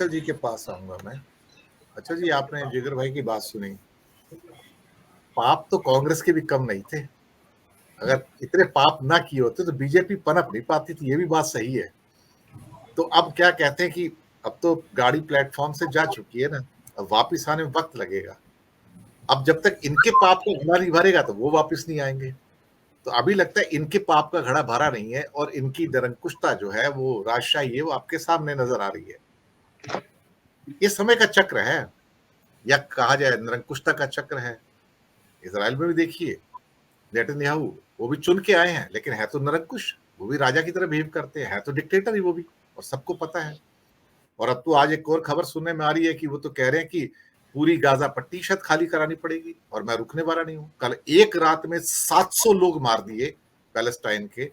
अच्छा जी के पास आऊंगा मैं। अच्छा जी, आपने जिगर भाई की बात सुनी। पाप तो कांग्रेस के भी कम नहीं थे। अगर इतने पाप ना किए होते तो बीजेपी पनप नहीं पाती थी, ये भी बात सही है। तो अब क्या कहते हैं कि अब तो गाड़ी प्लेटफॉर्म से जा चुकी है ना, अब वापिस आने में वक्त लगेगा। अब जब तक इनके पाप का घड़ा नहीं भरेगा तो वो वापिस नहीं आएंगे। तो अभी लगता है इनके पाप का घड़ा भरा नहीं है और इनकी निरंकुशता जो है, वो राजशाही है, वो आपके सामने नजर आ रही है। ये समय का चक्र है, या कहा जाए निरंकुशता का चक्र है। इजराइल में भी देखिए, नेतन्याहू वो भी चुन के आए हैं, लेकिन है तो निरंकुश। वो भी राजा की तरह बिहेव करते हैं, है तो डिक्टेटर ही वो भी, और सबको पता है। और अब तो आज एक और खबर सुनने में आ रही है कि वो तो कह रहे हैं कि पूरी गाजा पट्टी शायद खाली करानी पड़ेगी, और मैं रुकने वाला नहीं हूं। कल एक रात में 700 लोग मार दिए पैलेस्टाइन के,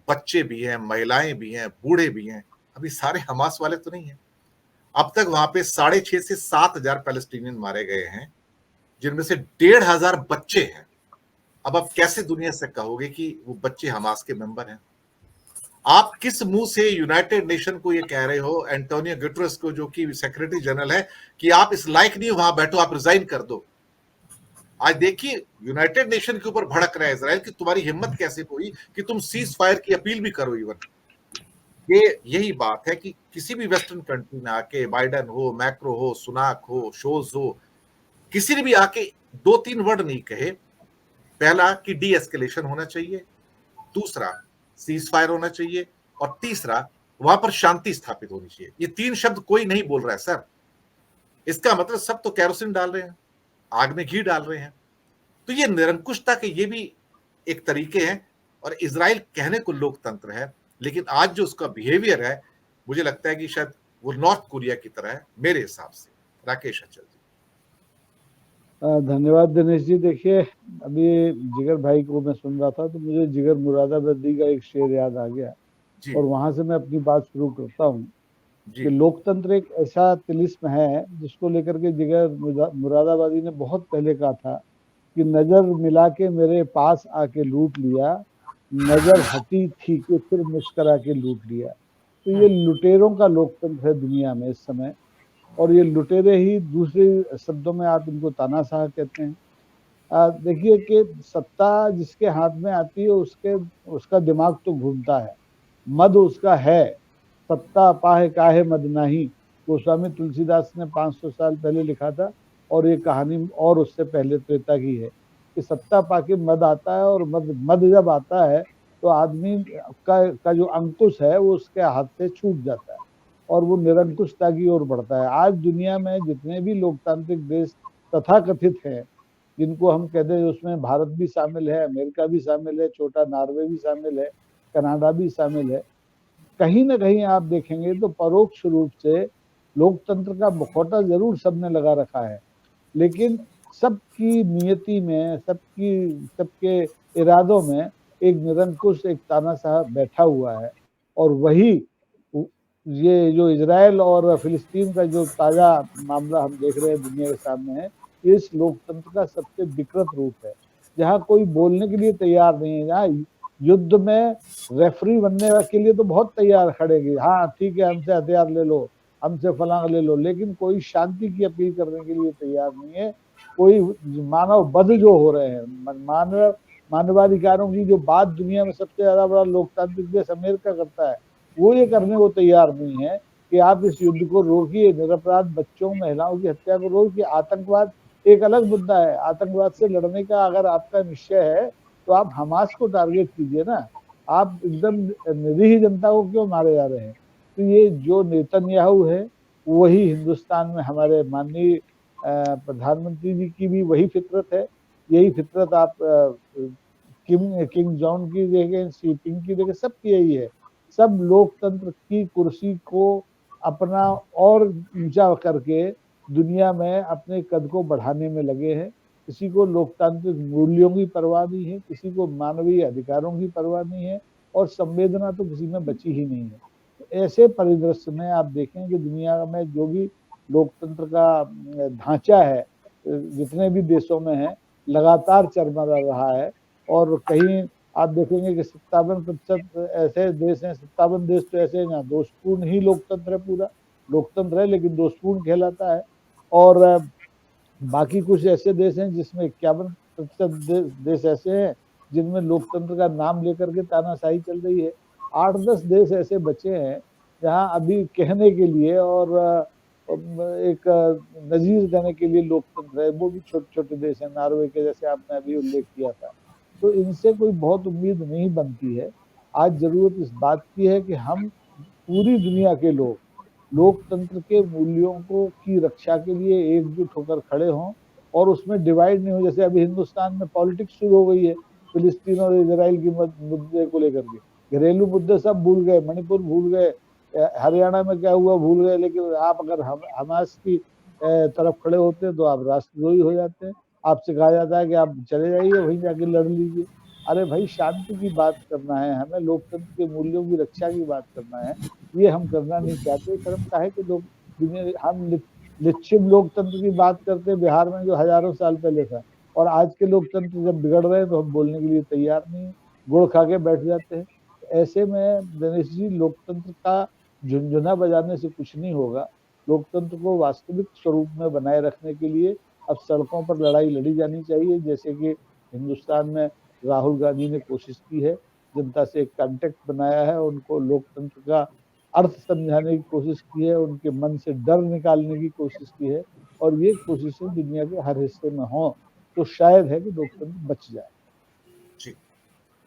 बच्चे भी हैं, महिलाएं भी हैं, बूढ़े भी हैं। अभी सारे हमास वाले तो नहीं है। अब तक वहां पे 6,500 से 7,000 पैलेस्टीनियन मारे गए हैं, जिनमें से 1,500 बच्चे हैं। अब आप कैसे दुनिया से कहोगे कि वो बच्चे हमास के मेंबर हैं? आप किस मुंह से यूनाइटेड नेशन को ये कह रहे हो, एंटोनियो गुटेरेस को, जो कि सेक्रेटरी जनरल है, कि आप इस लायक नहीं हो वहां बैठो, आप रिजाइन कर दो। आज देखिए यूनाइटेड नेशन के ऊपर भड़क रहा है इसराइल कि तुम्हारी हिम्मत कैसे हुई कि तुम सीज फायर की अपील भी करो। इवन ये यही बात है कि किसी भी वेस्टर्न कंट्री में आके, बाइडन हो, मैक्रो हो, सुनाक हो, शोज हो, किसी ने भी आके दो तीन वर्ड नहीं कहे। पहला कि डी एस्केलेशन होना चाहिए, दूसरा सीज फायर होना चाहिए, और तीसरा वहां पर शांति स्थापित होनी चाहिए। ये तीन शब्द कोई नहीं बोल रहा है सर। इसका मतलब सब तो कैरोसिन डाल रहे हैं, आग में घी डाल रहे हैं। तो ये निरंकुशता के ये भी एक तरीके हैं। और इजराइल कहने को लोकतंत्र है, लेकिन आज जो उसका बिहेवियर है, मुझे लगता है कि शायद वो नॉर्थ कोरिया की तरह है मेरे हिसाब से। राकेश अंचल जी। धन्यवाद दिनेश जी। देखिए, अभी जिगर भाई को मैं सुन रहा था तो मुझे जिगर मुरादाबादी का एक शेर याद आ गया, जी और वहां से मैं अपनी बात शुरू करता हूँ जी कि लोकतंत्र एक ऐसा तिलिस्म है जिसको लेकर के जिगर मुरादाबादी ने बहुत पहले कहा था कि नजर मिला के मेरे पास आके लूट लिया, नजर हटी थी कि फिर मुस्करा के लूट लिया। तो ये लुटेरों का लोकतंत्र है दुनिया में इस समय, और ये लुटेरे ही, दूसरे शब्दों में आप इनको तानाशाह कहते हैं। देखिए कि सत्ता जिसके हाथ में आती है उसके उसका दिमाग तो घूमता है, मद उसका है। सत्ता पाहे काहे मद नाही, गोस्वामी तुलसीदास ने 500 साल पहले लिखा था, और ये कहानी और उससे पहले त्रेता की है कि सत्ता पाके मद आता है, और मद मद जब आता है तो आदमी का जो अंकुश है वो उसके हाथ से छूट जाता है, और वो निरंकुशता की ओर बढ़ता है। आज दुनिया में जितने भी लोकतांत्रिक देश तथाकथित हैं, जिनको हम कहते हैं, उसमें भारत भी शामिल है, अमेरिका भी शामिल है, छोटा नॉर्वे भी शामिल है, कनाडा भी शामिल है, कहीं ना कहीं आप देखेंगे तो परोक्ष रूप से लोकतंत्र का मुखौटा जरूर सबने लगा रखा है, लेकिन सबकी नियति में, सबके इरादों में एक निरंकुश, एक तानाशाह बैठा हुआ है। और वही ये जो इजराइल और फिलिस्तीन का जो ताजा मामला हम देख रहे हैं दुनिया के सामने है, ये इस लोकतंत्र का सबसे विकृत रूप है, जहाँ कोई बोलने के लिए तैयार नहीं है। जहाँ युद्ध में रेफरी बनने के लिए तो बहुत तैयार खड़ेगी, हाँ ठीक है हमसे हथियार ले लो, हमसे फलांग ले लो, लेकिन कोई शांति की अपील करने के लिए तैयार नहीं है। कोई मानव वध जो हो रहे हैं, मानवाधिकारों की जो बात दुनिया में सबसे ज्यादा बड़ा लोकतांत्रिक देश अमेरिका करता है, वो ये करने को तैयार नहीं है कि आप इस युद्ध को रोकिए, निरपराध बच्चों महिलाओं की हत्या को रोकिए। आतंकवाद एक अलग मुद्दा है, आतंकवाद से लड़ने का अगर आपका निश्चय है तो आप हमास को टारगेट कीजिए ना, आप एकदम निरीह जनता को क्यों मारे जा रहे हैं? तो ये जो नेतन्याहू है, वही हिंदुस्तान में हमारे माननीय प्रधानमंत्री जी की भी वही फितरत है। यही फितरत आप किंग जॉन की देखें, सी पिंग की देखें, सबकी यही है। सब लोकतंत्र की कुर्सी को अपना और ऊंचा करके दुनिया में अपने कद को बढ़ाने में लगे हैं। किसी को लोकतांत्रिक मूल्यों की परवाह नहीं है, किसी को मानवीय अधिकारों की परवाह नहीं है, और संवेदना तो किसी में बची ही नहीं है। तो ऐसे परिदृश्य में आप देखें कि दुनिया में जो भी लोकतंत्र का ढांचा है, जितने भी देशों में है, लगातार चरमरा रहा है। और कहीं आप देखेंगे कि 57% ऐसे देश हैं, 57 देश तो ऐसे हैं जहाँ दोषपूर्ण ही लोकतंत्र है पूरा, लोकतंत्र है लेकिन दोषपूर्ण कहलाता है। और बाकी कुछ ऐसे देश हैं जिसमें 51% देश ऐसे हैं जिनमें लोकतंत्र का नाम लेकर के तानाशाही चल रही है। 8-10 देश ऐसे बचे हैं जहां अभी कहने के लिए और एक नजीर देने के लिए लोकतंत्र है, वो भी छोटे छोटे देश हैं, नॉर्वे के जैसे आपने अभी उल्लेख किया था। तो इनसे कोई बहुत उम्मीद नहीं बनती है। आज जरूरत इस बात की है कि हम पूरी दुनिया के लोग लोकतंत्र के मूल्यों को की रक्षा के लिए एकजुट होकर खड़े हों और उसमें डिवाइड नहीं हो। जैसे अभी हिंदुस्तान में पॉलिटिक्स शुरू हो गई है फिलिस्तीन और इसराइल की मुद्दे को लेकर के। घरेलू मुद्दे सब भूल गए, मणिपुर भूल गए, हरियाणा में क्या हुआ भूल गए, लेकिन आप अगर हमास की तरफ खड़े होते हैं तो आप राष्ट्रद्रोही हो जाते हैं। आपसे कहा जाता है कि आप चले जाइए वहीं जाके लड़ लीजिए। अरे भाई, शांति की बात करना है हमें, लोकतंत्र के मूल्यों की रक्षा की बात करना है, ये हम करना नहीं चाहते। शर्म काहे कि लोग हम लिच्छिम लोकतंत्र की बात करते हैं बिहार में जो हजारों साल पहले था, और आज के लोकतंत्र जब बिगड़ रहे हैं तो हम बोलने के लिए तैयार नहीं है, गुड़ खा के बैठ जाते हैं। ऐसे में दिनेश जी, लोकतंत्र का झुनझुना बजाने से कुछ नहीं होगा। लोकतंत्र को वास्तविक स्वरूप में बनाए रखने के लिए अब सड़कों पर लड़ाई लड़ी जानी चाहिए, जैसे कि हिंदुस्तान में राहुल गांधी ने कोशिश की है, जनता से एक कांटेक्ट बनाया है, उनको लोकतंत्र का अर्थ समझाने की कोशिश की है, उनके मन से डर निकालने की कोशिश की है, और ये कोशिशें दुनिया के हर हिस्से में हों तो शायद है कि लोकतंत्र बच जाए।